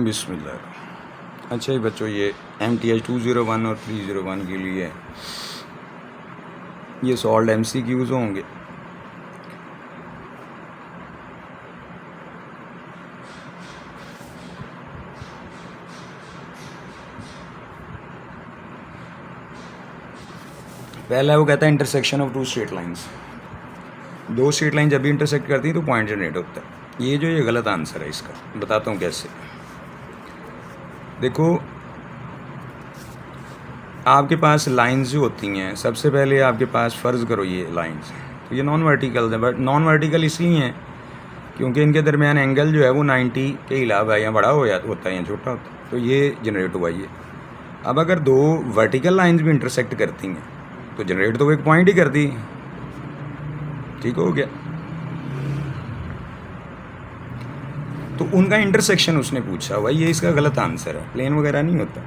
बिस्मिल्लाह। अच्छा ये बच्चों, ये MTH 201 और 301 के लिए ये सॉल्व MCQs होंगे। पहला वो कहता है intersection of two straight lines. दो स्ट्रेट लाइन जब भी इंटरसेक्ट करती हैं तो पॉइंट जनरेट होता है। ये गलत आंसर है इसका, बताता हूँ कैसे। देखो, आपके पास लाइंस जो होती हैं, सबसे पहले आपके पास फ़र्ज़ करो ये लाइंस, तो ये नॉन वर्टिकल है। बट नॉन वर्टिकल इसलिए हैं क्योंकि इनके दरमियान एंगल जो है वो 90 के अलावा या बड़ा होता है या छोटा होता है, तो ये जनरेट हुआ ये। अब अगर दो वर्टिकल लाइंस भी इंटरसेक्ट करती हैं तो जनरेट तो वो एक पॉइंट ही कर दी। ठीक हो गया। तो उनका इंटरसेक्शन उसने पूछा हुआ, ये इसका गलत आंसर है, प्लेन वगैरह नहीं होता।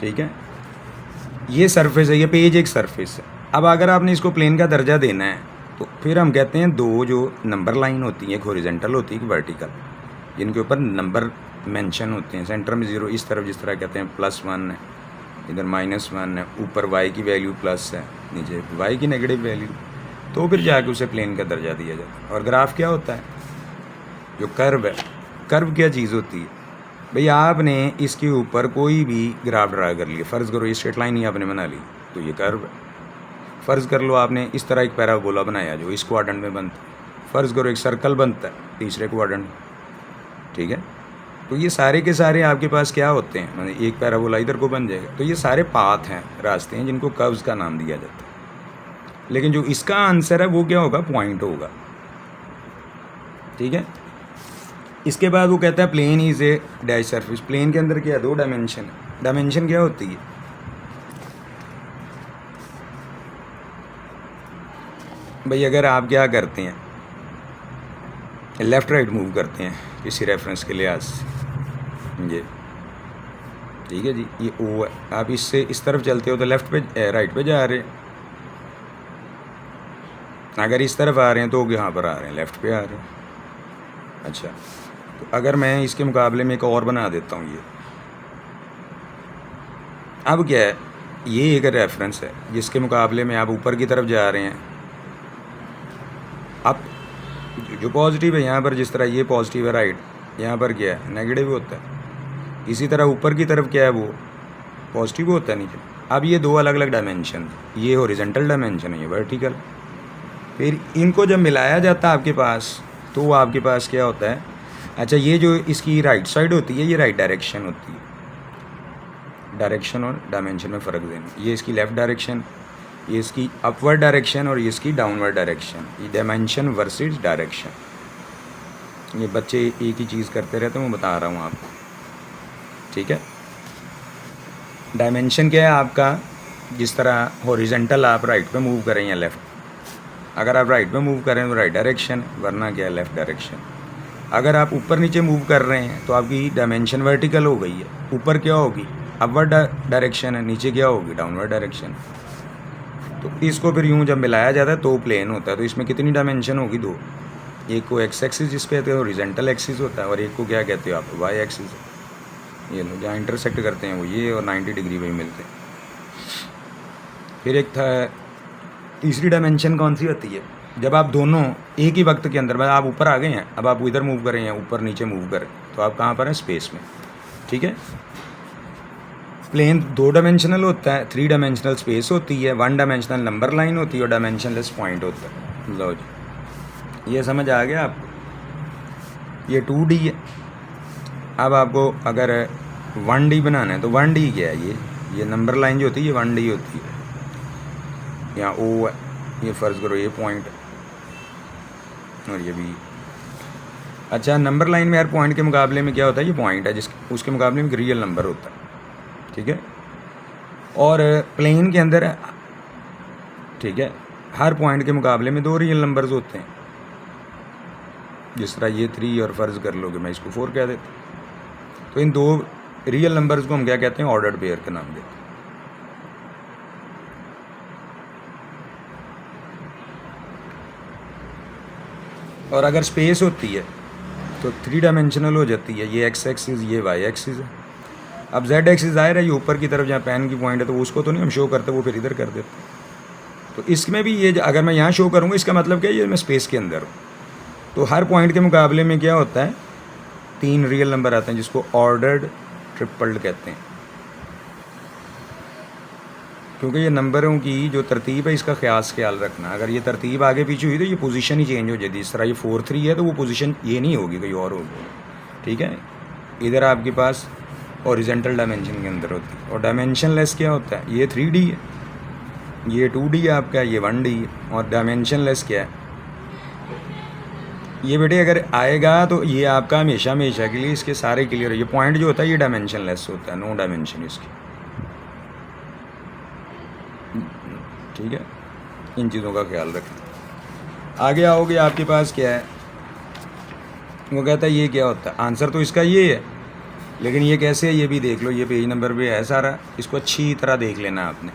ठीक है, ये सरफेस है, ये पेज एक सरफेस है। अब अगर आपने इसको प्लेन का दर्जा देना है तो फिर हम कहते हैं दो जो नंबर लाइन होती है, एक हॉरिजॉन्टल होती है, एक वर्टिकल, जिनके ऊपर नंबर मेंशन होते हैं। सेंटर में 0, इस तरफ जिस तरह कहते हैं +1 है, इधर -1 है, ऊपर y की वैल्यू प्लस है, नीचे y की नेगेटिव वैल्यू, तो फिर जाके उसे प्लेन का दर्जा दिया जाता है। और ग्राफ क्या होता है? जो कर्व है, कर्व क्या चीज़ होती है भाई? आपने इसके ऊपर कोई भी ग्राफ ड्रा कर लिया, फ़र्ज़ करो ये स्ट्रेट लाइन ही आपने बना ली, तो ये कर्व है। फ़र्ज़ कर लो आपने इस तरह एक पैराबोला बनाया जो इस क्वाड्रेंट में बनता है। फ़र्ज़ करो एक सर्कल बनता है तीसरे क्वाड्रेंट में। ठीक है, तो ये सारे के सारे आपके पास क्या होते हैं, मतलब एक पैराबोला इधर को बन जाएगा। तो ये सारे पाथ हैं, रास्ते हैं, जिनको कर्व्स का नाम दिया जाता है। लेकिन जो इसका आंसर है वो क्या होगा? पॉइंट होगा। ठीक है, इसके बाद वो कहता है plane is a dash surface. Plane के अंदर क्या है? दो डायमेंशन है। डायमेंशन क्या होती है भाई? अगर आप क्या करते हैं, लेफ़्ट राइट मूव करते हैं किसी रेफरेंस के लिहाज से, ये ठीक है जी, ये O है, आप इससे इस तरफ चलते हो तो लेफ़्ट पे राइट पे जा रहे हैं। अगर इस तरफ आ रहे हैं तो यहाँ पर आ रहे हैं, लेफ़्ट पे आ रहे हैं। अच्छा, तो अगर मैं इसके मुकाबले में एक और बना देता हूँ, ये अब क्या है, ये एक रेफरेंस है जिसके मुकाबले में आप ऊपर की तरफ जा रहे हैं। अब जो पॉजिटिव है यहाँ पर, जिस तरह ये पॉजिटिव है राइट, यहाँ पर क्या है? नेगेटिव होता है। इसी तरह ऊपर की तरफ क्या है? वो पॉजिटिव होता है नीचे। अब ये दो अलग अलग डायमेंशन, ये हॉरिजॉन्टल डायमेंशन है, ये वर्टिकल। फिर इनको जब मिलाया जाता है आपके पास, तो वो आपके पास क्या होता है? अच्छा, ये जो इसकी राइट साइड होती है, ये राइट डायरेक्शन होती है। डायरेक्शन और डायमेंशन में फ़र्क देना। ये इसकी लेफ़्ट डायरेक्शन, ये इसकी अपवर्ड डायरेक्शन और ये इसकी डाउनवर्ड डायरेक्शन। ये डायमेंशन वर्सेस डायरेक्शन। ये बच्चे एक ही चीज़ करते रहते हैं, मैं बता रहा हूँ आपको। ठीक है, डायमेंशन क्या है आपका? जिस तरह हॉरिजॉन्टल आप राइट पे मूव करें या लेफ़्ट, अगर आप राइट पे मूव करें तो राइट डायरेक्शन, वरना क्या है? Left direction. अगर आप ऊपर नीचे मूव कर रहे हैं तो आपकी डायमेंशन वर्टिकल हो गई है। ऊपर क्या होगी? अपवर्ड डायरेक्शन है, नीचे क्या होगी? Downward direction. तो इसको फिर यूँ जब मिलाया जाता है तो प्लेन होता है। तो इसमें कितनी डायमेंशन होगी? दो। एक को एक्स एक्सिस जिस पे कहते हैं हॉरिजॉन्टल एक्सिस होता है, और एक को क्या कहते हो आप? Y axis. ये लो, जहाँ इंटरसेक्ट करते हैं वो ये, और 90 डिग्री पे मिलते हैं। फिर एक था तीसरी डायमेंशन कौन सी होती है? जब आप दोनों एक ही वक्त के अंदर, आप ऊपर आ गए हैं, अब आप इधर मूव करें या ऊपर नीचे मूव करें, तो आप कहाँ पर हैं? स्पेस में। ठीक है, प्लेन 2 डायमेंशनल होता है, 3 डायमेंशनल स्पेस होती है, 1 डायमेंशनल नंबर लाइन होती है और डायमेंशनलेस पॉइंट होता है। लो जी, ये समझ आ गया आपको? ये 2D है। अब आपको अगर 1D बनाना है तो 1D क्या है? ये नंबर लाइन जो होती है ये 1D होती है। यहाँ O है, ये फ़र्ज़ करो ये पॉइंट है, और ये भी। अच्छा, नंबर लाइन में यार पॉइंट के मुकाबले में क्या होता है? ये पॉइंट है, उसके मुकाबले में एक रियल नंबर होता है। ठीक है, और प्लेन के अंदर, ठीक है, हर पॉइंट के मुकाबले में 2 रियल नंबर्स होते हैं। जिस तरह ये 3 और फ़र्ज़ कर लो कि मैं इसको 4 कह देता, तो इन 2 रियल नंबर्स को हम क्या कहते हैं? ऑर्डर्ड पेयर का नाम देते हैं। और अगर स्पेस होती है तो 3 डायमेंशनल हो जाती है। ये एक्स एक्सिस, ये वाई एक्सिस है। अब जेड एक्सिस ज़ाहिर है ये ऊपर की तरफ जहाँ पेन की पॉइंट है, तो उसको तो नहीं हम शो करते, वो फिर इधर कर देते। तो इसमें भी ये अगर मैं यहाँ शो करूँगा, इसका मतलब क्या है, ये मैं स्पेस के अंदर हूँ। तो हर पॉइंट के मुकाबले में क्या होता है, 3 रियल नंबर आते हैं जिसको ऑर्डर्ड ट्रिपल्ड कहते हैं। क्योंकि ये नंबरों की जो तरतीब है इसका ख्याल रखना। अगर ये तरतीब आगे पीछे हुई तो ये पोजीशन ही चेंज हो जाती है। इस तरह ये 4 3 है तो वो पोजीशन ये नहीं होगी, कोई और होगी। ठीक है, इधर आपके पास हॉरिजॉन्टल डायमेंशन के अंदर होती है। और डायमेंशन लेस क्या होता है, ये 3D है, ये 2D है आपका, ये 1D है। और डायमेंशन लेस क्या है, ये बेटे अगर आएगा तो ये आपका हमेशा हमेशा के लिए इसके सारे क्लियर है। ये पॉइंट जो होता है ये डायमेंशन लेस होता है, नो डायमेंशन इसकी। ठीक है, इन चीज़ों का ख्याल रखें। आगे आओगे आपके पास क्या है, वो कहता है ये क्या होता है। आंसर तो इसका ये है, लेकिन ये कैसे है ये भी देख लो। ये पेज नंबर पे है सारा, इसको अच्छी तरह देख लेना आपने।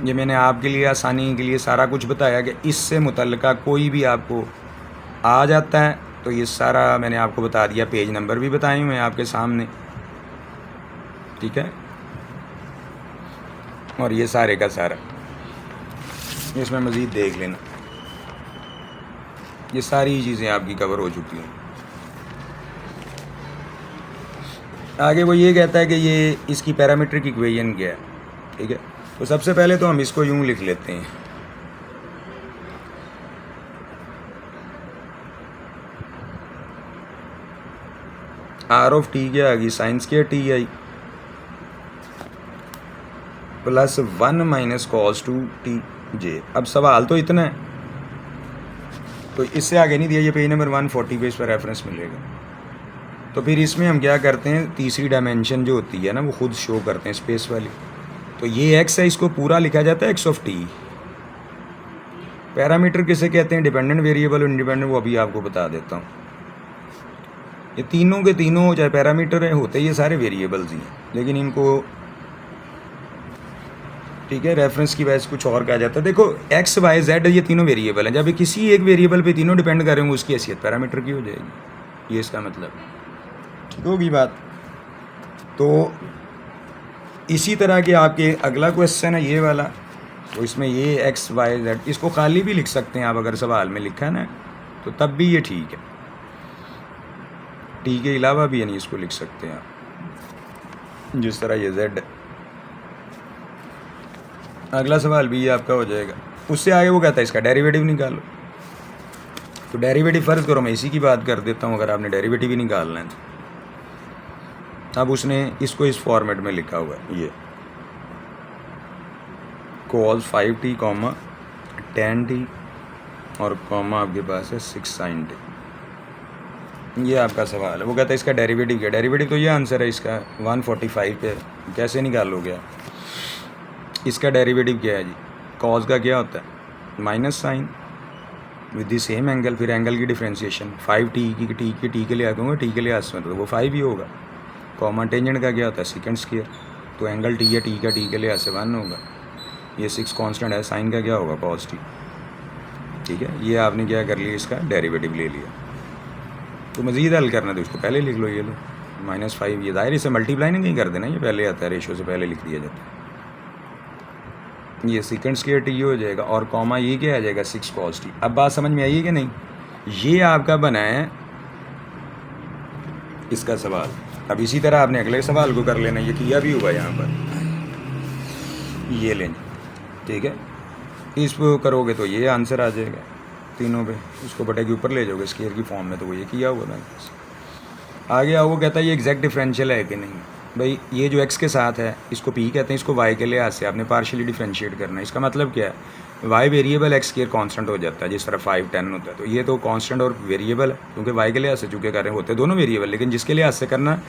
ये मैंने आपके लिए आसानी के लिए सारा कुछ बताया कि इससे मुतल्लिका कोई भी आपको आ जाता है तो ये सारा मैंने आपको बता दिया। पेज नंबर भी बताए हुए हैं आपके सामने। ठीक है, और ये सारे का सारा इसमें मज़ीद देख लेना। ये सारी चीज़ें आपकी कवर हो चुकी हैं। आगे वो ये कहता है कि ये इसकी पैरामीट्रिक इक्वेशन क्या है। ठीक है, तो सबसे पहले तो हम इसको यूँ लिख लेते हैं, आर ऑफ टी क्या आ गई, sine square T I plus 1 minus cos 2 T J. अब सवाल तो इतना है, तो इससे आगे नहीं दिया। ये पेज नंबर 140 पे इस पर रेफरेंस मिलेगा। तो फिर इसमें हम क्या करते हैं, तीसरी डायमेंशन जो होती है ना वो खुद शो करते हैं, स्पेस वाली। तो ये एक्स है, इसको पूरा लिखा जाता है एक्स ऑफ टी। पैरामीटर किसे कहते हैं, डिपेंडेंट वेरिएबल और इंडिपेंडेंट, वो अभी आपको बता देता हूँ। ये तीनों के तीनों चाहे पैरामीटर है होते ये सारे वेरिएबल्स ही हैं, लेकिन इनको ठीक है रेफरेंस की वजह से कुछ और कहा जाता है। देखो एक्स वाई जेड ये तीनों वेरिएबल हैं, जब ये किसी एक वेरिएबल पे तीनों डिपेंड करेंगे उसकी हैसियत पैरामीटर की हो जाएगी। ये इसका मतलब ठीक होगी बात। तो इसी तरह के आपके अगला क्वेश्चन है ये वाला, तो इसमें ये एक्स वाई जेड, इसको खाली भी लिख सकते हैं आप अगर सवाल में लिखा है ना, तो तब भी ये ठीक है। टी के अलावा भी यानी इसको लिख सकते हैं आप, जिस तरह ये जेड। अगला सवाल भी ये आपका हो जाएगा। उससे आगे वो कहता है इसका डेरिवेटिव निकालो। तो डेरिवेटिव फ़र्ज़ करो मैं इसी की बात कर देता हूँ, अगर आपने डेरिवेटिव ही निकालना है तो। अब उसने इसको इस फॉर्मेट में लिखा हुआ है, ये cos 5t comma tan t और कॉमा आपके पास है 6 sin t। ये आपका सवाल है। वो कहता है इसका डेरिवेटिव क्या, डेरिवेटिव तो ये आंसर है इसका 145 पे। कैसे निकालोगे आप, इसका डेरिवेटिव क्या है जी, कॉस का क्या होता है minus sine with the same angle, फिर एंगल की डिफ्रेंशिएशन 5t की टी के लिए आऊँगा, टी के लिए आस में तो वो 5 ही होगा। कॉमा टेंजेंट का क्या होता है सेकंड स्क्वायर, तो एंगल टी है, टी का टी के लिए आस 1 होगा। ये 6 कांस्टेंट है, साइन का क्या होगा कॉस टी। ठीक है, ये आपने क्या कर लिया, इसका डेरिवेटिव ले लिया। तो मज़ीद हल करना तो इसको पहले लिख लो, ये लो -5, ये दायरे से मल्टीप्लाई नहीं कर देना, ये पहले आता है, रेशो से पहले लिख दिया जाता है। ये सेकंड स्क्वायर टी हो जाएगा और कॉमा ये क्या आ जाएगा 6 cos t। अब बात समझ में आई है कि नहीं, ये आपका बना है इसका सवाल। अब इसी तरह आपने अगले सवाल को कर लेना, ये किया भी हुआ यहाँ पर, ये लेना। ठीक है, इसको करोगे तो ये आंसर आ जाएगा तीनों पे, इसको बटे के ऊपर ले जाओगे स्क्वायर की फॉर्म में, तो वो ये किया हुआ था। आगे आओ, वो कहता है ये एग्जैक्ट डिफरेंशियल है कि नहीं। भाई ये जो x के साथ है इसको p कहते हैं, इसको y के लिहाज से आपने पार्शियली डिफरेंशिएट करना है। इसका मतलब क्या है, y variable x square constant हो जाता है, जिस तरह 5 10 होता है। तो ये तो कांस्टेंट और वेरिएबल है, क्योंकि y के लिहाज से चूँकि कर रहे होते हैं दोनों वेरिएबल, लेकिन जिसके लिहाज से करना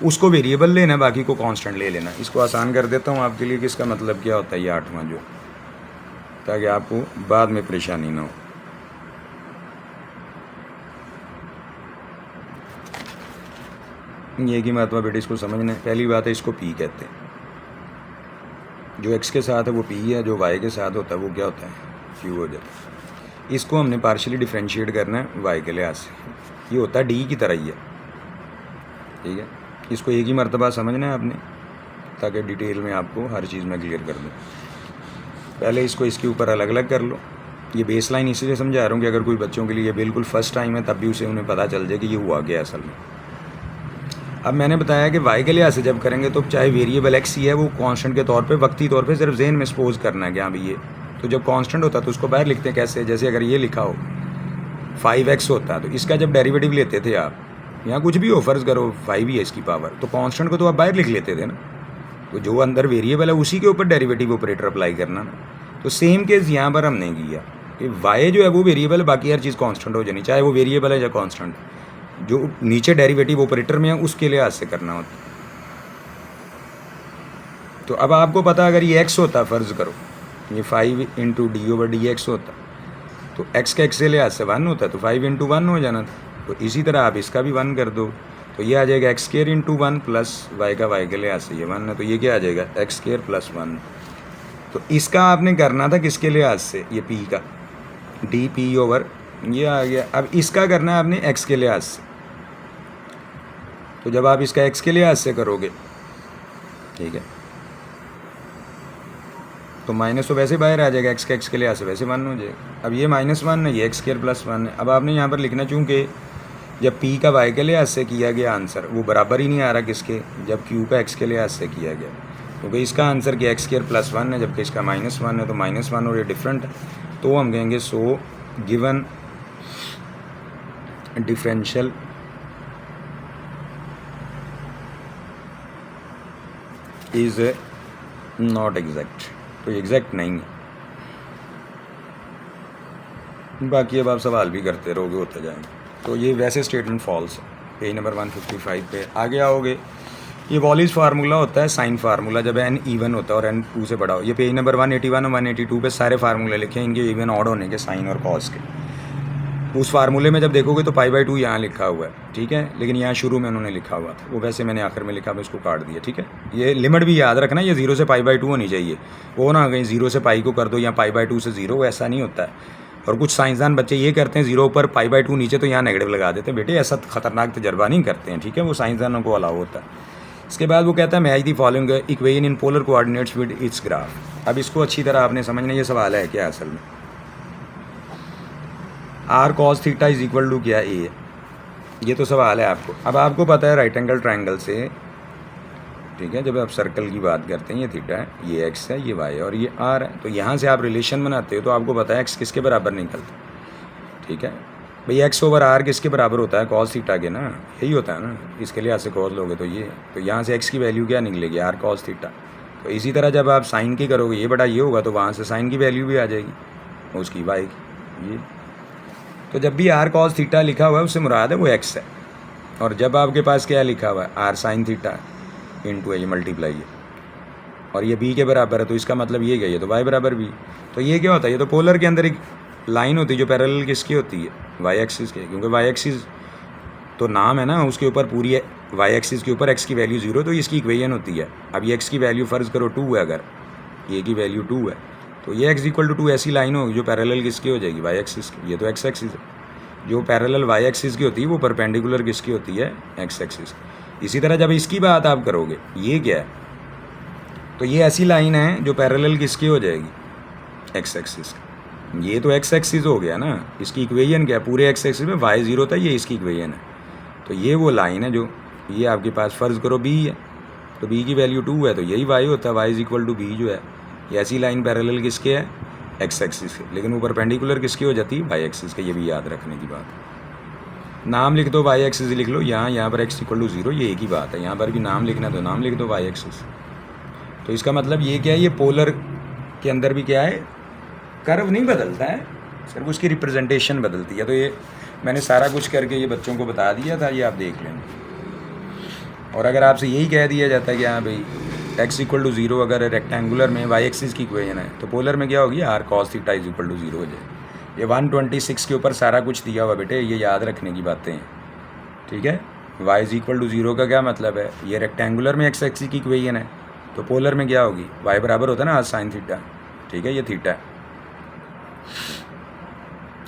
उसको वेरिएबल लेना, बाकी को कांस्टेंट ले लेना। इसको आसान कर देता हूँ आपके लिए कि इसका मतलब क्या होता है ये 8वां जो, ताकि आपको बाद में परेशानी ना हो। ये की महत्व बेटे इसको समझना है। पहली बात है इसको p कहते हैं, जो x के साथ है वो p है, जो y के साथ होता है वो क्या होता है q हो जाता है। इसको हमने पार्शियली डिफरेंशिएट करना है y के लिहाज से। ये होता है डी की तरह ही है, ठीक है। इसको एक ही मरतबा समझना है आपने, ताकि डिटेल में आपको हर चीज़ में क्लियर कर दूँ। पहले इसको इसके ऊपर अलग अलग कर लो। ये बेस लाइन इसीलिए समझा रहा हूँ कि अगर कोई बच्चों के लिए बिल्कुल फ़र्स्ट टाइम है तब भी उसे उन्हें पता चल जाए कि ये हुआ क्या असल में। अब मैंने बताया कि वाई के लिहाज से जब करेंगे तो चाहे वेरिएबल एक्स ही है वो कांस्टेंट के तौर पे वक्ती तौर पे सिर्फ जहन में सपोज करना है कि हाँ भाई ये, तो जब कांस्टेंट होता है तो उसको बाहर लिखते हैं कैसे, जैसे अगर ये लिखा हो 5x होता है तो इसका जब डेरिवेटिव लेते थे आप, यहाँ कुछ भी हो, फ़र्ज़ करो 5 ही है इसकी पावर, तो कांस्टेंट को तो आप बाहर लिख लेते थे ना, तो जो अंदर वेरिएबल है उसी के ऊपर डेरिवेटिव ऑपरेटर अप्लाई करना ना। तो सेम केस यहाँ पर हमने किया कि वाई जो है वो वेरिएबल है, बाकी हर चीज़ कांस्टेंट हो जानी, चाहे वो वेरिएबल है या कांस्टेंट, जो नीचे डेरिवेटिव ऑपरेटर में है उसके लिहाज से करना होता है। तो अब आपको पता अगर ये x होता, फ़र्ज़ करो ये 5 into D over D x होता, तो x का x के लिहाज से 1 होता है, तो 5 इंटू 1 हो जाना था। तो इसी तरह आप इसका भी 1 कर दो, तो ये आ जाएगा x square into 1 plus y का वाई के लिहाज से ये 1 है, तो ये क्या आ जाएगा एक्स स्क्वायर प्लस 1। तो इसका आपने करना था किसके लिहाज से, ये p का डी पी ओवर ये आ गया। अब इसका करना है आपने x के लिहाज से, तो जब आप इसका x के लिहाज से करोगे, ठीक है, तो माइनस तो वैसे बाहर आ जाएगा, x के लिहाज से वैसे 1 हो जाएगा। अब ये -1 है, ये एक्स स्क्वायर प्लस 1 है। अब आपने यहाँ पर लिखना, चूँकि जब p का y के लिहाज से किया गया आंसर वो बराबर ही नहीं आ रहा किसके, जब q का x के लिहाज से किया गया, क्योंकि इसका आंसर क्या एक्स स्क्वायर प्लस 1 है जबकि इसका -1 है, तो -1 और ये डिफरेंट है, तो हम कहेंगे so given differential is not exact, तो एग्जैक्ट नहीं है। बाकी अब आप सवाल भी करते रहोगे, होते जाएंगे। तो ये वैसे स्टेटमेंट फॉल्स है। पेज नंबर 155 पे आगे आओगे, ये वॉलिस फार्मूला होता है साइन फार्मूला जब n इवन होता है और n 2 से बड़ा हो। ये पेज नंबर 181 और 182 पे सारे फार्मूले लिखे हैं इनके इवन ऑड होने के, साइन और कॉस के। उस फार्मूले में जब देखोगे तो π/2 यहाँ लिखा हुआ है, ठीक है, लेकिन यहाँ शुरू में उन्होंने लिखा हुआ था, वो वैसे मैंने आखिर में लिखा, मैं इसको काट दिया, ठीक है। ये लिमिट भी याद रखना, ये 0 से π/2 होनी चाहिए, वो ना कहीं 0 से पाई को कर दो या π/2 से 0, ऐसा नहीं होता है। और कुछ साइंसदान बच्चे ये करते हैं 0 ऊपर π/2 नीचे, तो यहाँ नेगेटिव लगा देते हैं। बेटे ऐसा खतरनाक तजर्बा नहीं करते हैं, ठीक है, वो साइंसदानों को अलाउ होता है। इसके बाद वो कहता है match the following equation in polar coordinates with its graph. अब इसको अच्छी तरह आपने समझना, ये सवाल है क्या असल में, r cos theta is equal to क्या ए, ये तो सवाल है आपको। अब आपको पता है राइट एंगल ट्रायंगल से, ठीक है, जब आप सर्कल की बात करते हैं ये थीटा है, ये एक्स है, ये वाई है और ये आर है, तो यहाँ से आप रिलेशन बनाते हो तो आपको पता है एक्स किसके बराबर निकलता है, ठीक है भाई, एक्स ओवर आर किसके बराबर होता है, कॉस थीटा के ना, यही होता है ना, इसके लिए से कॉस लोगे तो ये, तो यहाँ से एक्स की वैल्यू क्या निकलेगी, आर कॉस थीटा। तो इसी तरह जब आप साइन की करोगे ये बड़ा ये होगा, तो वहाँ से साइन की वैल्यू भी आ जाएगी उसकी वाई की, ये। तो जब भी आर कॉस थीटा लिखा हुआ है उससे मुराद है वो एक्स है, और जब आपके पास क्या लिखा हुआ है आर साइन थीटा इंटू है, ये मल्टीप्लाई है, और ये बी के बराबर है, तो इसका मतलब ये क्या, ये तो वाई बराबर बी। तो ये क्या होता है, ये तो पोलर के अंदर एक लाइन होती है जो पैरेलल किसकी होती है, वाई एक्सिस के, क्योंकि वाई एक्सिस तो नाम है ना, उसके ऊपर पूरी है, वाई एक्सिस के ऊपर एक्स की वैल्यू 0, तो इसकी इक्वेशन होती है। अब ये एक्स की वैल्यू फ़र्ज़ करो 2 है, अगर ये की वैल्यू 2 है तो ये एक्स इक्वल टू 2 ऐसी लाइन होगी जो पैरेलल किसकी हो जाएगी, वाई एक्सिस की। ये तो एक्स एक्सिस है, जो पैरेलल वाई एक्सिस की होती है वो परपेंडिकुलर किसकी होती है, एक्स एक्सिस। इसी तरह जब इसकी बात आप करोगे, ये क्या है, तो ये ऐसी लाइन है जो पैरेलल किसकी हो जाएगी, एक्स एक्सिस। ये तो एक्स एक्सिस हो गया ना, इसकी इक्वेशन क्या है, पूरे एक्स एक्सिस में वाई 0 था, ये इसकी इक्वेशन है। तो ये वो लाइन है जो ये आपके पास फ़र्ज़ करो बी है, तो बी की वैल्यू 2 है, तो यही वाई होता है, y is equal to b जो है। ये ऐसी लाइन पैरेलल किसके है, एक्स एक्सिस के, लेकिन वो परपेंडिकुलर किसकी हो जाती है, वाई एक्सिस के। ये भी याद रखने की बात है। नाम लिख दो, वाई एक्सिस लिख लो, यहाँ पर एक्स इक्वल टू 0, ये एक ही बात है। यहाँ पर भी नाम लिखना तो नाम लिख दो वाई एक्सिस। तो इसका मतलब ये क्या है, ये पोलर के अंदर भी क्या है, कर्व नहीं बदलता है, सिर्फ उसकी रिप्रेजेंटेशन बदलती है। तो ये मैंने सारा कुछ करके ये बच्चों को बता दिया था, ये आप देख लेंगे। और अगर आपसे यही कह दिया जाता है कि हाँ भाई x इक्वल टू 0 अगर रेक्टेंगुलर में वाई एक्सिस की इक्वेशन है, तो पोलर में क्या होगी, r cos theta is equal to 0 हो जाए। ये 126 के ऊपर सारा कुछ दिया हुआ बेटे, ये याद रखने की बातें हैं, ठीक है। y इज इक्वल टू 0 का क्या मतलब है, ये रेक्टेंगुलर में एक्स एक्सिस की इक्वेशन है, तो पोलर में क्या होगी, y बराबर होता है ना आर साइन थीटा, ठीक है, ये थीटा है,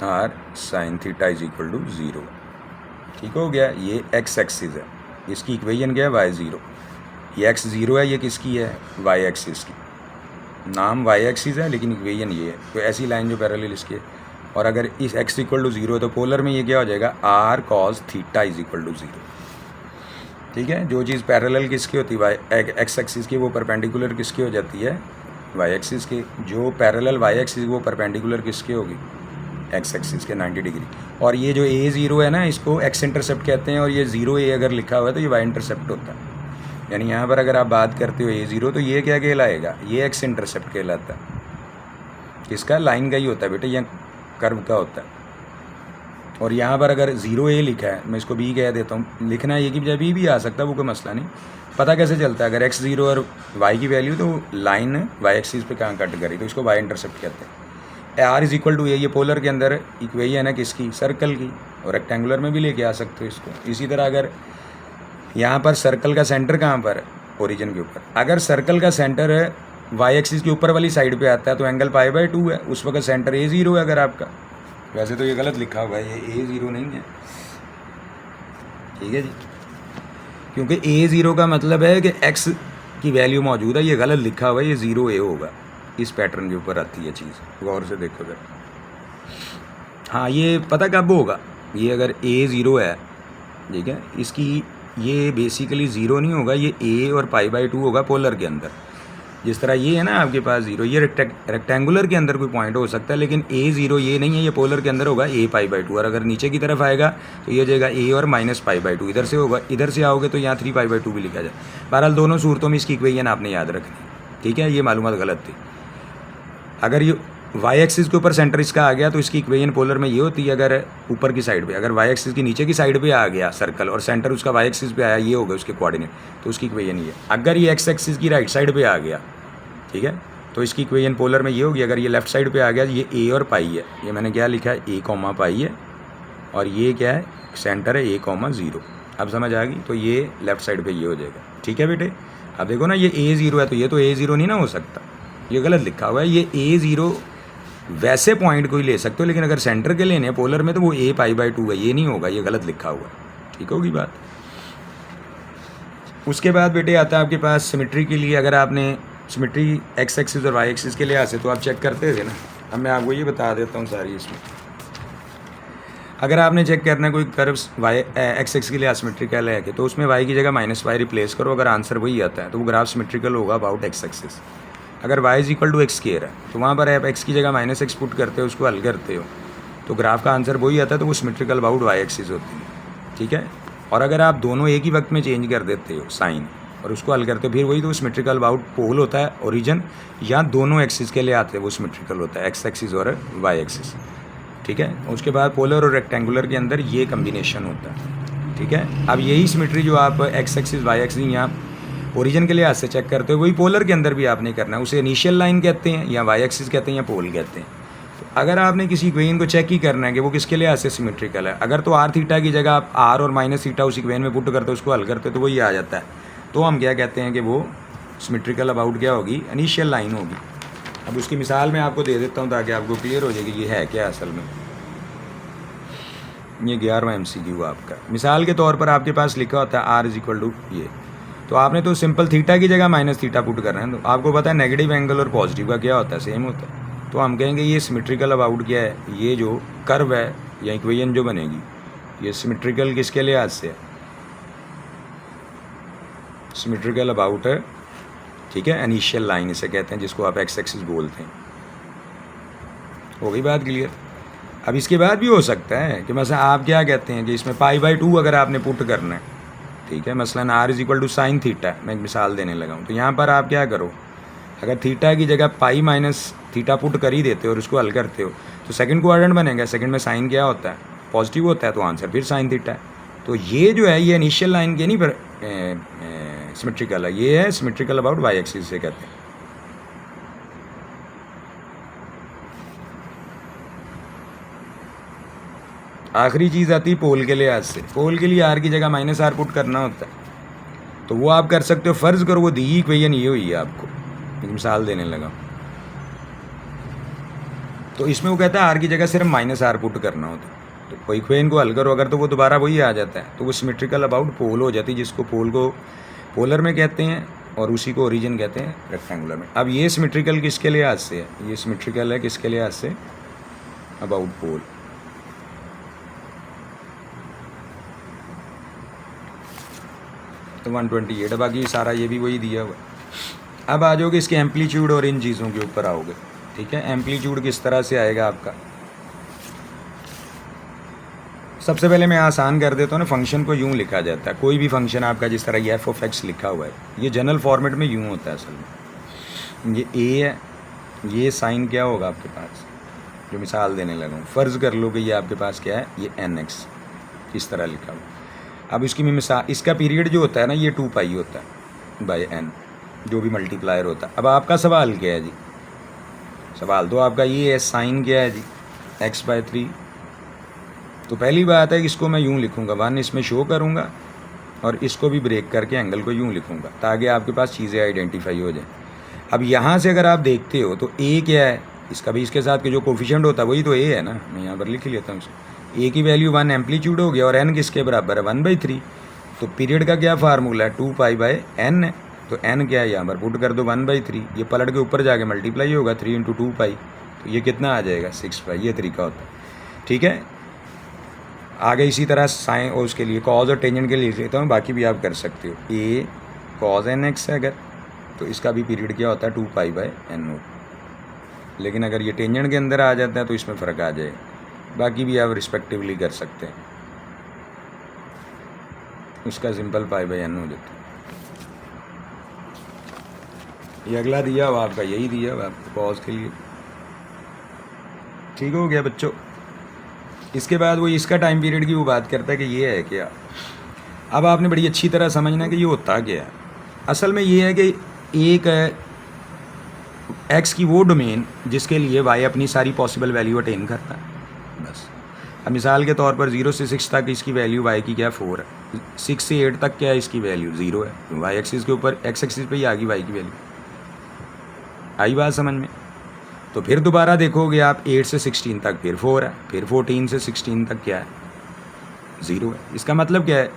r sine theta is equal to 0, ठीक हो गया। ये एक्स एक्सिस है, इसकी इक्वेशन क्या है वाई ज़ीरो, ये एक्स ज़ीरो है, ये किसकी है वाई एक्सिस की, नाम वाई एक्सिस है लेकिन इक्वेशन ये है। तो ऐसी लाइन जो पैरेलल इसकी है, और अगर इस एक्स इक्वल टू ज़ीरो है तो पोलर में ये क्या हो जाएगा r cos theta is equal to zero. ठीक है, जो चीज़ पैरेलल किसकी होती है वाई एक्स एक्सिस की, वो परपेंडिकुलर किसकी हो जाती है वाई एक्सिस की। जो पैरेलल वाई एक्सिस वो परपेंडिकुलर किसकी होगी एक्स एक्सिस के 90 डिग्री। और ये जो ए ज़ीरो है ना, इसको एक्स इंटरसेप्ट कहते हैं, और ये ज़ीरो ए अगर लिखा हुआ है तो ये वाई इंटरसेप्ट होता है। यानी यहाँ पर अगर आप बात करते हो ए ज़ीरो तो ये क्या कहलाएगा, ये एक्स इंटरसेप्ट कहलाता है। किसका, लाइन का ही होता है बेटा, यह कर्व का होता है। और यहाँ पर अगर ज़ीरो ए लिखा है, मैं इसको बी कह देता हूँ, लिखना ये कि बी भी आ सकता है, वो कोई मसला नहीं। पता कैसे चलता है, अगर एक्स ज़ीरो और वाई की वैल्यू तो लाइन वाई एक्सिस पे कहाँ कट करी, तो इसको वाई इंटरसेप्ट कहते हैं। आर इज इक्वल टू ए, ये पोलर के अंदर इक्वेशन है किसकी, सर्कल की, और रेक्टेंगुलर में भी लेके आ सकते हो इसको। इसी तरह अगर यहाँ पर सर्कल का सेंटर कहाँ पर, ओरिजिन के ऊपर, अगर सर्कल का सेंटर है वाई एक्सिस के ऊपर वाली साइड पे आता है तो एंगल पाई बाई 2 है, उस वक्त सेंटर ए ज़ीरो है अगर आपका। वैसे तो ये गलत लिखा हुआ है, ये ए ज़ीरो नहीं है, ठीक है जी, क्योंकि ए ज़ीरो का मतलब है कि एक्स की वैल्यू मौजूद है, ये गलत लिखा हुआ है, ये ज़ीरो ए होगा। इस पैटर्न के ऊपर आती है चीज़, गौर से देखो जरा। हाँ, ये पता कब होगा, ये अगर ए ज़ीरो है, ठीक है, इसकी ये बेसिकली ज़ीरो नहीं होगा, ये ए और पाई बाई 2 होगा पोलर के अंदर। जिस तरह ये है ना आपके पास ज़ीरो, ये रेक्टेंगुलर के अंदर कोई पॉइंट हो सकता है, लेकिन ए ज़ीरो ये नहीं है, ये पोलर के अंदर होगा ए पाई बाई 2। और अगर नीचे की तरफ आएगा तो ये हो जाएगा ए और माइनस पाई बाई 2, इधर से होगा, इधर से आओगे तो यहाँ 3 पाई बाई 2 भी लिखा जाए। बहरहाल दोनों सूरतों में इसकी इक्वेशन आपने याद रखनी, ठीक है, ये मालूमात गलत थी। अगर ये वाई एक्सिस के ऊपर सेंटर इसका आ गया तो इसकी इक्वेशन पोलर में ये होती है, अगर ऊपर की साइड पे, अगर वाई एक्सिस की नीचे की साइड पे आ गया सर्कल और सेंटर उसका वाई एक्सिस पे आया, ये होगा उसके कोऑर्डिनेट, तो उसकी इक्वेशन ये। अगर ये एक्स एक्सिस की राइट साइड पे आ गया, ठीक है, तो इसकी इक्वेशन पोलर में ये होगी। अगर ये लेफ्ट साइड पे आ गया, ये ए और पाई है, ये मैंने क्या लिखा है ए कॉमा पाई है, और ये क्या है सेंटर है ए कॉमा ज़ीरो। अब समझ आ गई, तो ये लेफ्ट साइड पे ये हो जाएगा, ठीक है बेटे। अब देखो ना, ये ए ज़ीरो है तो ये तो ए ज़ीरो नहीं ना हो सकता, ये गलत लिखा हुआ है। ये ए ज़ीरो वैसे पॉइंट को ही ले सकते हो, लेकिन अगर सेंटर के लेने पोलर में तो वो ए पाई बाई 2 है, ये नहीं होगा, ये गलत लिखा हुआ है, ठीक होगी बात। उसके बाद बेटे आता है आपके पास सिमेट्री के लिए। अगर आपने सिमेट्री एक्स एक्सिस और वाई एक्सिस के लिहाज से तो आप चेक करते थे ना, अब मैं आपको ये बता देता हूँ सारी इसमें। अगर आपने चेक करना है कोई कर्व्स वाई एक्स एक्स के लिए सिमेट्रिकल है कि, तो उसमें वाई की जगह माइनस वाई रिप्लेस करो, अगर आंसर वही आता है तो वो ग्राफ सिमेट्रिकल होगा अबाउट एक्स एक्सिस। अगर y is equal to x square है तो वहाँ पर आप एक्स की जगह माइनस एक्स पुट करते हो, उसको हल करते हो तो ग्राफ का आंसर वही आता है, तो वो सिमेट्रिकल अबाउट वाई एक्सिस होती है, ठीक है। और अगर आप दोनों एक ही वक्त में चेंज कर देते हो साइन और उसको हल करते हो, फिर वही तो सिमेट्रिकल अबाउट पोल होता है ओरिजिन, या दोनों एक्सिस के लिए आते हैं वो सिमेट्रिकल होता है, एक्स एक्सिस और वाई एक्सिस, ठीक है। उसके बाद पोलर और रेक्टेंगुलर के अंदर ये कम्बिनेशन होता है, ठीक है। अब यही सिमेट्री जो आप एक्स एक्सिस वाई एक्सिस यहाँ ओरिजिन के लिहाज से चेक करते हो, वही पोलर के अंदर भी आपने करना है। उसे इनिशियल लाइन कहते हैं, या वाई एक्सिस कहते हैं, या पोल कहते हैं। तो अगर आपने किसी इक्वेशन को चेक ही करना है कि वो किसके लिहाज से सिमेट्रिकल है, अगर तो आर थीटा की जगह आप आर और माइनस थीटा उस इक्वेशन में पुट करते हो, उसको हल करते हो तो वही आ जाता है, तो हम क्या कहते हैं कि वो सिमेट्रिकल अबाउट क्या होगी, इनिशियल लाइन होगी। अब उसकी मिसाल मैं आपको दे देता हूँ ताकि आपको क्लियर हो जाएगी ये है क्या असल में। ये 11वां MCQ आपका। मिसाल के तौर पर आपके पास लिखा होता है आर इज इक्वल टू ये, तो आपने तो सिंपल थीटा की जगह माइनस थीटा पुट करना है, तो आपको पता है नेगेटिव एंगल और पॉजिटिव का क्या होता है, सेम होता है। तो हम कहेंगे ये सिमेट्रिकल अबाउट क्या है, ये जो कर्व है या इक्वेशन जो बनेगी ये सिमेट्रिकल किसके लिहाज से है, सिमेट्रिकल अबाउट है, ठीक है, इनिशियल लाइन इसे कहते हैं, जिसको आप एक्स एक्सिस बोलते हैं। हो गई बात क्लियर। अब इसके बाद भी हो सकता है कि मसला आप क्या कहते हैं कि इसमें पाई बाई 2 अगर आपने पुट करना है, ठीक है, मसलन r is equal to sine theta, मैं एक मिसाल देने लगा हूँ, तो यहाँ पर आप क्या करो, अगर थीटा की जगह पाई माइनस थीटा पुट कर ही देते हो और उसको हल करते हो तो सेकंड क्वाड्रेंट बनेगा। सेकंड में साइन क्या होता है, पॉजिटिव होता है, तो आंसर फिर साइन थीटा है। तो ये जो है ये इनिशियल लाइन के नहीं पर सिमेट्रिकल है, ये है सिमेट्रिकल अबाउट वाई एक्सिस से कहते हैं। आखिरी चीज़ आती है पोल के लिहाज से। पोल के लिए आर की जगह माइनस आर पुट करना होता है, तो वो आप कर सकते हो। फ़र्ज़ करो वो दी इक्वेशन ये हुई है, आपको एक मिसाल देने लगा, तो इसमें वो कहता है आर की जगह सिर्फ माइनस आर पुट करना होता है। तो कोई इक्वेशन को हल करो अगर तो वो दोबारा वही आ जाता है, तो वो सिमेट्रिकल अबाउट पोल हो जाती है, जिसको पोल को पोलर में कहते हैं और उसी को ओरिजिन कहते हैं रेक्टेंगुलर में। अब ये सिमेट्रिकल किसके लिहाज से है, ये सिमेट्रिकल है किसके लिहाज से, अबाउट पोल। तो 128, बाकी सारा ये भी वही दिया हुआ है। अब आ जाओगे इसके एम्पलीट्यूड और इन चीज़ों के ऊपर आओगे, ठीक है। एम्पलीट्यूड किस तरह से आएगा आपका, सबसे पहले मैं आसान कर देता हूँ ना, फंक्शन को यूँ लिखा जाता है, कोई भी फंक्शन आपका जिस तरह ये f(x) लिखा हुआ है, ये जनरल फॉर्मेट में यूँ होता है असल में। ये a है, ये साइन क्या होगा आपके पास, जो मिसाल देने लगा हूँ, फ़र्ज़ कर लो कि ये आपके पास क्या है, ये nx इस तरह लिखा हुआ। अब इसकी मैं मिसाल, इसका पीरियड जो होता है ना, ये 2π होता है बाय n, जो भी मल्टीप्लायर होता है। अब आपका सवाल क्या है जी, सवाल तो आपका ये है, साइन क्या है जी, x/3। तो पहली बात है कि इसको मैं यूँ लिखूँगा, 1 इसमें शो करूँगा और इसको भी ब्रेक करके एंगल को यूँ लिखूँगा, ताकि आपके पास चीज़ें आइडेंटिफाई हो जाए। अब यहाँ से अगर आप देखते हो तो a क्या है, इसका भी इसके साथ के जो कोफिशिएंट होता है वही तो a है ना, मैं यहाँ पर लिख लेता हूँ इसे। a की वैल्यू 1 एम्पलीट्यूड हो गया और n किसके बराबर है, 1/3। तो पीरियड का क्या फार्मूला है, 2π/n है। तो n क्या है, यहाँ पर पुट कर दो 1/3, ये पलट के ऊपर जाके मल्टीप्लाई होगा 3 × 2π, तो ये कितना आ जाएगा, 6π। ये तरीका होता है, ठीक है। आगे इसी तरह साइन और उसके लिए कॉज और टेंजेंट के लिए लिख लेता हूँ, बाकी भी आप कर सकते हो। a cos nx है अगर, तो इसका भी पीरियड क्या होता है, 2π/n। लेकिन अगर ये टेंजेंट के अंदर आ जाता है तो इसमें फ़र्क आ जाए, बाकी भी आप रिस्पेक्टिवली कर सकते हैं, उसका सिंपल π/n हो जाता है। ये अगला दिया हुआ आपका, यही दिया हुआ आपको कॉज के लिए, ठीक हो गया बच्चों। इसके बाद वो इसका टाइम पीरियड की वो बात करता है कि ये है क्या। अब आपने बड़ी अच्छी तरह समझना कि ये होता क्या है। असल में ये है कि एक एक्स की वो डोमेन जिसके लिए वाई अपनी सारी पॉसिबल वैल्यू अटेन करता है, बस। अब मिसाल के तौर पर 0 से 6 तक इसकी वैल्यू वाई की क्या है, 4 है। 6 से 8 तक क्या है, इसकी वैल्यू 0 है। वाई एक्सिस के ऊपर, एक्स एक्सिस पे ही आ गई वाई की वैल्यू। आई बात समझ में। तो फिर दोबारा देखोगे आप 8 से 16 तक फिर 4 है, फिर 14 से 16 तक क्या है, 0 है। इसका मतलब क्या है,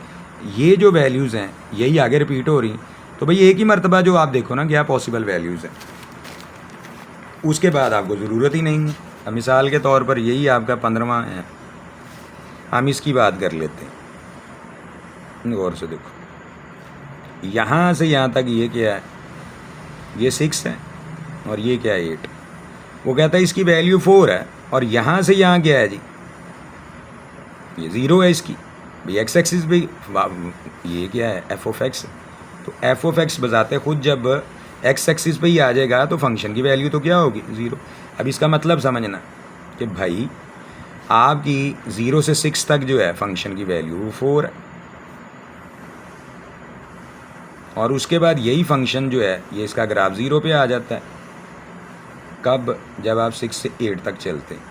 ये जो वैल्यूज़ हैं यही आगे रिपीट हो रही। तो भाई एक ही मरतबा जो आप देखो ना क्या पॉसिबल वैल्यूज़ हैं, उसके बाद आपको ज़रूरत ही नहीं है। अब मिसाल के तौर पर यही आपका 15वां है, हम इसकी बात कर लेते हैं, गौर से देखो। यहाँ से यहाँ तक ये क्या है, ये 6 है और ये क्या है, 8। वो कहता है इसकी वैल्यू 4 है और यहाँ से यहाँ क्या है जी, ये 0 है इसकी। भाई एक्स एक्सिस भी ये क्या है, f(x). तो f(x) बजाते खुद जब एक्स एक्सिस पे ही आ जाएगा तो फंक्शन की वैल्यू तो क्या होगी, 0। अब इसका मतलब समझना कि भाई आपकी 0 से 6 तक जो है फंक्शन की वैल्यू वो 4 है, और उसके बाद यही फंक्शन जो है ये इसका ग्राफ 0 पे आ जाता है। कब, जब आप 6 से 8 तक चलते हैं।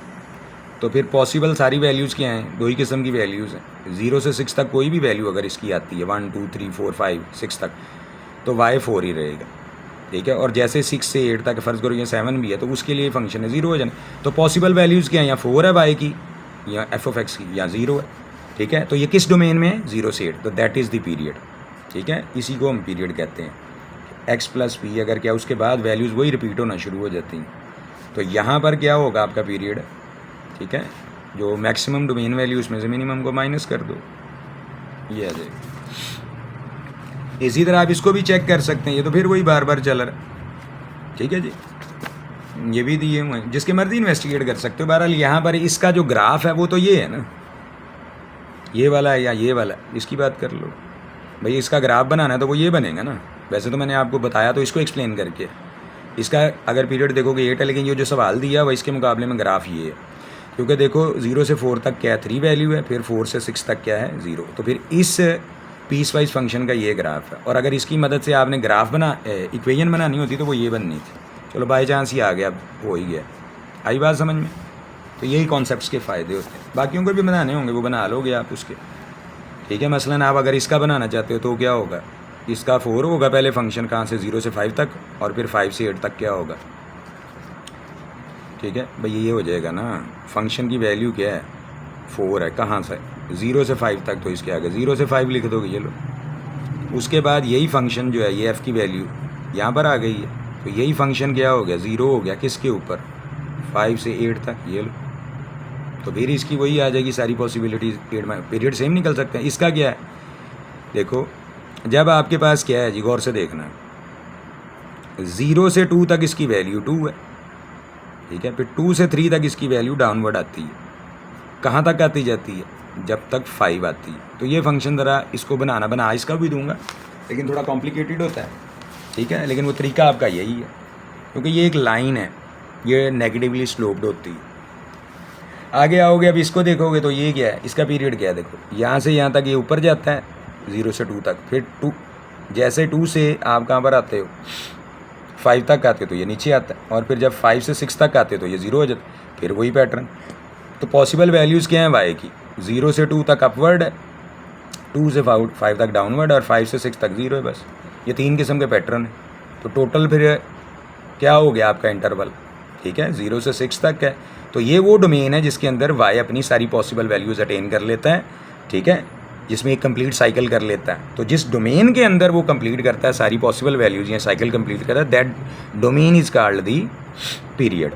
तो फिर पॉसिबल सारी वैल्यूज़ क्या हैं, दो ही किस्म की वैल्यूज़ हैं। 0 से 6 तक कोई भी वैल्यू अगर इसकी आती है, 1 2 3 4 5 6 तक, तो y 4 ही रहेगा, ठीक है। और जैसे 6 से 8 तक फ़र्ज़ करो ये 7 भी है, तो उसके लिए फंक्शन है 0 हो जाना। तो पॉसिबल वैल्यूज़ क्या हैं, या 4 है y की, या f(x) की, या 0 है, ठीक है। तो ये किस डोमेन में है, 0 से 8, तो दैट इज़ द पीरियड, ठीक है। इसी को हम पीरियड कहते हैं। x + p अगर क्या, उसके बाद वैल्यूज़ वही रिपीट होना शुरू हो जाती हैं। तो यहाँ पर क्या होगा आपका पीरियड, ठीक है, जो मैक्सिमम डोमेन वैल्यू उसमें से मिनिमम को माइनस कर दो, ये आ जाएगा। इसी तरह आप इसको भी चेक कर सकते हैं, ये तो फिर वही बार बार चल रहा है, ठीक है जी। ये भी दिए हुए हैं, जिसके मर्जी इन्वेस्टिगेट कर सकते हो। बहरहाल यहाँ पर इसका जो ग्राफ है वो तो ये है ना, ये वाला है या ये वाला, इसकी बात कर लो। भाई इसका ग्राफ बनाना है तो वो ये बनेगा ना। वैसे तो मैंने आपको बताया तो इसको एक्सप्लेन करके, इसका अगर पीरियड देखोगे 8 है, लेकिन ये जो सवाल दिया वह इसके मुकाबले में ग्राफ ये है। क्योंकि देखो 0 से 4 तक क्या है, 3 वैल्यू है, फिर 4 से 6 तक क्या है, 0। तो फिर इस पीस वाइज फंक्शन का ये ग्राफ है। और अगर इसकी मदद से आपने ग्राफ इक्वेशन बनानी होती तो वो ये बननी थी। चलो बाई चांस ही आ गया, अब हो ही गया। आई बात समझ में। तो यही कॉन्सेप्ट्स के फ़ायदे होते हैं। बाकियों को भी बनाने होंगे वो बना लोगे आप उसके, ठीक है। मसलन आप अगर इसका बनाना चाहते हो तो क्या होगा, इसका 4 होगा पहले फंक्शन, कहाँ से, 0 से 5 तक, और फिर 5 से 8 तक क्या होगा, ठीक है भाई। ये हो जाएगा ना, फंक्शन की वैल्यू क्या है, 4 है, कहाँ से 0 से 5 तक, तो इसके आगे 0 से 5 लिख दोगे, ये लो। उसके बाद यही फंक्शन जो है, ये f की वैल्यू यहाँ पर आ गई है, तो यही फंक्शन क्या हो गया, 0 हो गया किसके ऊपर, 5 से 8 तक, ये लो। तो फिर इसकी वही आ जाएगी सारी पॉसिबिलिटीज़, पीरियड सेम निकल सकते हैं। इसका क्या है, देखो जब आपके पास क्या है जी, गौर से देखना, 0 से 2 तक इसकी वैल्यू 2 है, ठीक है, फिर 2 से 3 तक इसकी वैल्यू डाउनवर्ड आती है, कहाँ तक आती जाती है, जब तक 5 आती है। तो ये फंक्शन ज़रा इसको बना इसका भी दूंगा, लेकिन थोड़ा कॉम्प्लिकेटेड होता है, ठीक है, लेकिन वो तरीका आपका यही है, क्योंकि ये एक लाइन है, ये नेगेटिवली स्लोप्ड होती है। आगे आओगे, अब इसको देखोगे तो ये क्या है, इसका पीरियड क्या है, देखो यहाँ से यहाँ तक ये ऊपर जाता है 0 से 2 तक, फिर 2 जैसे 2 से आप कहाँ पर आते हो, 5 तक आते हो तो ये नीचे आता है, और फिर जब 5 से 6 तक आते हो तो ये 0 हो जाता है, फिर वही पैटर्न। तो पॉसिबल वैल्यूज़ क्या हैं वाई की, 0 से 2 तक अपवर्ड है, 2 से 5 तक डाउनवर्ड, और 5 से 6 तक 0 है, बस ये 3 किस्म के पैटर्न है। तो टोटल फिर क्या हो गया आपका इंटरवल, ठीक है, 0 से 6 तक है। तो ये वो डोमेन है जिसके अंदर वाई अपनी सारी पॉसिबल वैल्यूज़ अटेन कर लेता है, ठीक है, जिसमें एक कंप्लीट साइकिल कर लेता है। तो जिस डोमेन के अंदर वो कंप्लीट करता है सारी पॉसिबल वैल्यूज़ या साइकिल कंप्लीट करता है, that domain is called the period.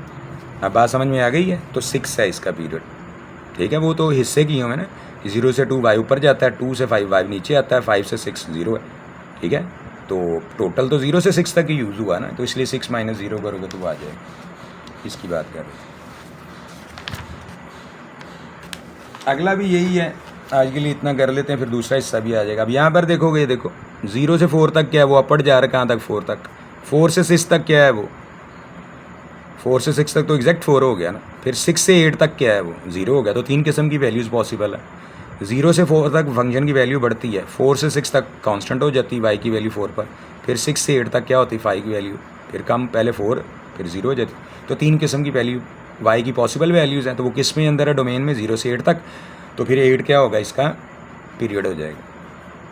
अब बात समझ में आ गई है। तो 6 है इसका पीरियड, ठीक है, वो तो हिस्से की हूँ मैंने, 0 से 2 वाई ऊपर जाता है, 2 से 5 वाई नीचे आता है, 5 से 6 0 है, ठीक है। तो टोटल तो 0 से 6 तक ही यूज़ हुआ ना, तो इसलिए 6 - 0 करोगे तो वो आ जाएगा। इसकी बात कर रहे हैं। अगला भी यही है, आज के लिए इतना कर लेते हैं, फिर दूसरा हिस्सा भी आ जाएगा। अब यहाँ पर देखोगे, देखो 0 से 4 तक क्या है, वो अपर जा रहा है, कहाँ तक, 4 तक। 4 से 6 तक क्या है, वो 4 से 6 तक तो एग्जैक्ट 4 हो गया ना। फिर 6 से 8 तक क्या है, वो 0 हो गया। तो 3 किस्म की वैल्यूज़ पॉसिबल है। 0 से 4 तक फंक्शन की वैल्यू बढ़ती है, 4 से 6 तक कांस्टेंट हो जाती है वाई की वैल्यू 4 पर, फिर 6 से 8 तक क्या होती है 5 की वैल्यू, फिर कम, पहले 4 फिर 0 हो जाती। तो 3 किस्म की वैल्यू वाई की पॉसिबल वैल्यूज़ हैं। तो वो किस में अंदर है, डोमेन में, 0 से 8 तक। तो फिर 8 क्या होगा, इसका पीरियड हो जाएगा।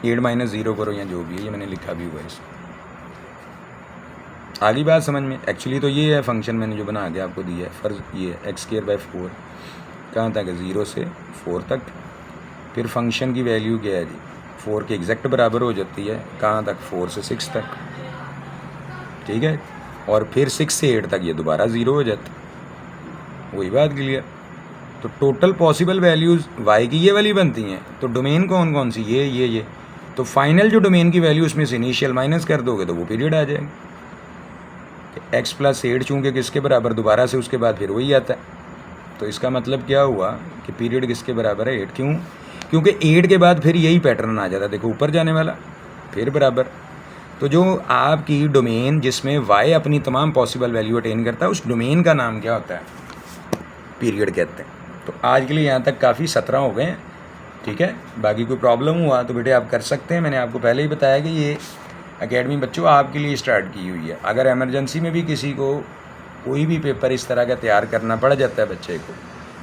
8 - 0 करो या जो भी है, ये मैंने लिखा भी हुआ है इसमें। आगे बात समझ में। एक्चुअली तो ये है फंक्शन मैंने जो बना के आपको दिया है, फर्ज ये x²/4 कहाँ तक है, 0 से 4 तक। फिर फंक्शन की वैल्यू क्या है जी, 4 के एग्जैक्ट बराबर हो जाती है, कहाँ तक, 4 से 6 तक, ठीक है। और फिर 6 से 8 तक ये दोबारा 0 हो जाता है। वही बात क्लियर। तो टोटल पॉसिबल वैल्यूज़ y की ये वाली बनती हैं। तो डोमेन कौन कौन सी, ये। तो फाइनल जो डोमेन की वैल्यू उसमें से इनिशियल माइनस कर दोगे तो वो पीरियड आ जाएगा। x+8 चूँकि किसके बराबर, दोबारा से उसके बाद फिर वही आता है। तो इसका मतलब क्या हुआ कि पीरियड किसके बराबर है, 8। क्यों, क्योंकि 8 के बाद फिर यही पैटर्न आ जाता है, देखो ऊपर जाने वाला, फिर बराबर। तो जो आपकी डोमेन जिसमें y अपनी तमाम पॉसिबल वैल्यू अटेन करता है, उस डोमेन का नाम क्या होता है, पीरियड कहते हैं। तो आज के लिए यहाँ तक काफ़ी 17 हो गए हैं, ठीक है। बाकी कोई प्रॉब्लम हुआ तो बेटे आप कर सकते हैं। मैंने आपको पहले ही बताया कि ये एकेडमी बच्चों आपके लिए स्टार्ट की हुई है। अगर इमरजेंसी में भी किसी को कोई भी पेपर इस तरह का तैयार करना पड़ जाता है बच्चे को,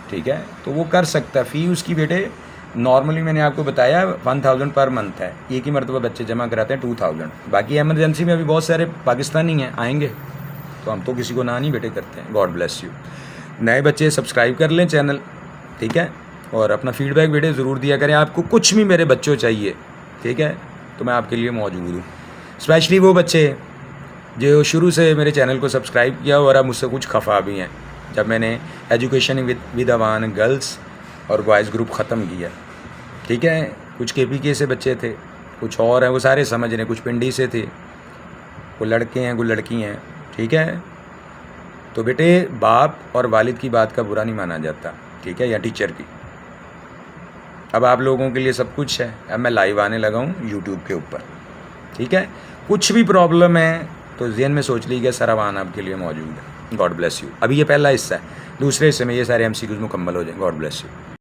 ठीक है, तो वो कर सकता है। फ़ी उसकी बेटे नॉर्मली मैंने आपको बताया 1000 पर मंथ है, एक ही मरतबा बच्चे जमा कराते हैं 2000। बाकी इमरजेंसी में अभी बहुत सारे पाकिस्तानी हैं, आएंगे तो हम तो किसी को ना नहीं बेटे करते हैं। God bless you. नए बच्चे सब्सक्राइब कर लें चैनल, ठीक है, और अपना फीडबैक बेटे ज़रूर दिया करें। आपको कुछ भी मेरे बच्चों चाहिए, ठीक है, तो मैं आपके लिए मौजूद हूँ। स्पेशली वो बच्चे जो शुरू से मेरे चैनल को सब्सक्राइब किया और अब मुझसे कुछ खफा भी हैं, जब मैंने एजुकेशन विद अवान गर्ल्स और बॉयज़ ग्रुप ख़त्म किया, ठीक है। कुछ KPK से बच्चे थे, कुछ और हैं, वो सारे समझ रहे हैं, कुछ पिंडी से थे, वो लड़के हैं, वो लड़की हैं, ठीक है। तो बेटे बाप और वालिद की बात का बुरा नहीं माना जाता, ठीक है, या टीचर की। अब आप लोगों के लिए सब कुछ है। अब मैं लाइव आने लगा हूँ यूट्यूब के ऊपर, ठीक है। कुछ भी प्रॉब्लम है तो ज़हन में सोच लीजिए सरवान आपके लिए मौजूद है। God bless you. अभी ये पहला हिस्सा है, दूसरे हिस्से में ये सारे MCQs मुकम्मल हो जाए। God bless you.